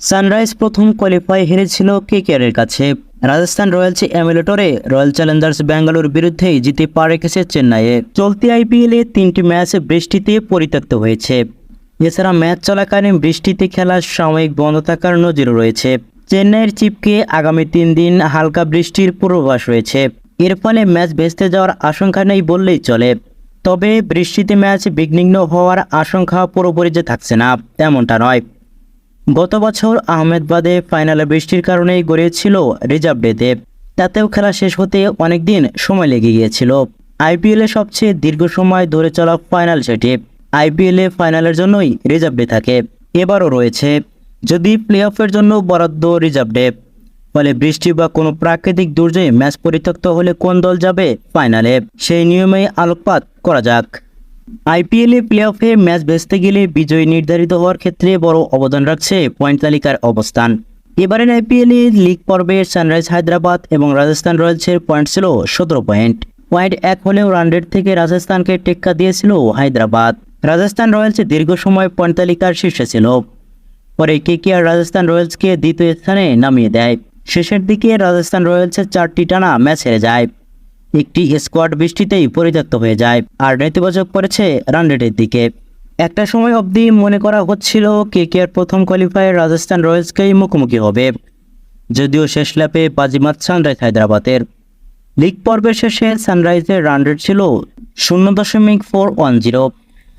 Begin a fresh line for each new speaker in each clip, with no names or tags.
Sunrise প্রথম qualify হেরেছিল কেকেআরের কাছে। রাজস্থান রয়্যালস এমুলেটরে রয়্যাল চ্যালেঞ্জার্স ব্যাঙ্গালোর বিরুদ্ধেই জিতে পা রেখেছে চেন্নাইয়ে। চলতি আইপিএলে 3টি ম্যাচ বৃষ্টিতে পরিত্যক্ত হয়েছে। এছাড়া ম্যাচ চলাকালীন বৃষ্টিতে খেলার সাময়িক বন্ধ থাকার নজিরও রয়েছে। চেন্নাইয়ের চিপকে আগামী 3 দিন হালকা বৃষ্টির পূর্বাভাস রয়েছে। এর ফলে ম্যাচ ভেস্তে যাওয়ার আশঙ্কা নেই বললেই চলে। তবে বৃষ্টিতে ম্যাচ বিঘ্নিত হওয়ার আশঙ্কা পুরোপুরি যে থাকছে না তেমনটা নয়। গত বছর আহমেদাবাদে ফাইনালে বৃষ্টির কারণেই গড়িয়েছিল রিজার্ভ ডেতে, তাতেও খেলা শেষ হতে অনেক দিন সময় লেগে গিয়েছিল। আইপিএলে সবচেয়ে দীর্ঘ সময় ধরে চলা ফাইনাল সেটি। আইপিএলে ফাইনালের জন্যই রিজার্ভ ডে থাকে, এবারও রয়েছে। যদি প্লে অফের জন্য বরাদ্দ রিজার্ভ ডে, ফলে বৃষ্টি বা কোনো প্রাকৃতিক দুর্যোগে ম্যাচ পরিত্যক্ত হলে কোন দল যাবে ফাইনালে, সেই নিয়মেই আলোকপাত করা যাক। আইপিএলে প্লে অফে ম্যাচ ভেস্তে গেলে বিজয়ী নির্ধারিত হওয়ার ক্ষেত্রে বড় অবদান রাখছে পয়েন্ট তালিকার অবস্থান। এবারের আইপিএলে লিগ পর্বে সানরাইজ হায়দ্রাবাদ এবং রাজস্থান রয়্যালসের পয়েন্ট ছিল 17 পয়েন্ট। পয়েন্ট 1 হলেও রান রেট থেকে রাজস্থানকে টেক্কা দিয়েছিল হায়দ্রাবাদ। রাজস্থান রয়্যালস দীর্ঘ সময় পয়েন্ট তালিকার শীর্ষে ছিল, পরে কেকেআর রাজস্থান রয়্যালসকে দ্বিতীয় স্থানে নামিয়ে দেয়। শেষের দিকে রাজস্থান রয়্যালসের 4টি টানা ম্যাচ হেরে যায়। একটি স্কোয়াড বৃষ্টিতেই পরিত্যক্ত হয়ে যায়, আর নেতিবাচক পড়েছে রান রেটের দিকে। একটা সময় অবধি মনে করা হচ্ছিল কেকেআর প্রথম কোয়ালিফায়ার রাজস্থান রয়্যালসকেই মুখোমুখি হবে, যদিও শেষ ল্যাপে বাজিমাত সানরাইজ হায়দ্রাবাদের। লিগ পর্বের শেষে সানরাইজের রান রেট ছিল 0.410,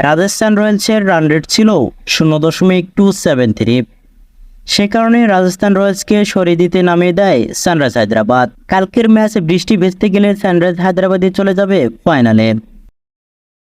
রাজস্থান রয়্যালসের রান রেট ছিল 0.273। সে কারণে রাজস্থান রয়্যালসকে সরিয়ে দিতে নামিয়ে দেয় সানরাইজ হায়দ্রাবাদ। কালকের ম্যাচে বৃষ্টি ভেস্তে গেলে সানরাইজ হায়দ্রাবাদে চলে যাবে ফাইনালে।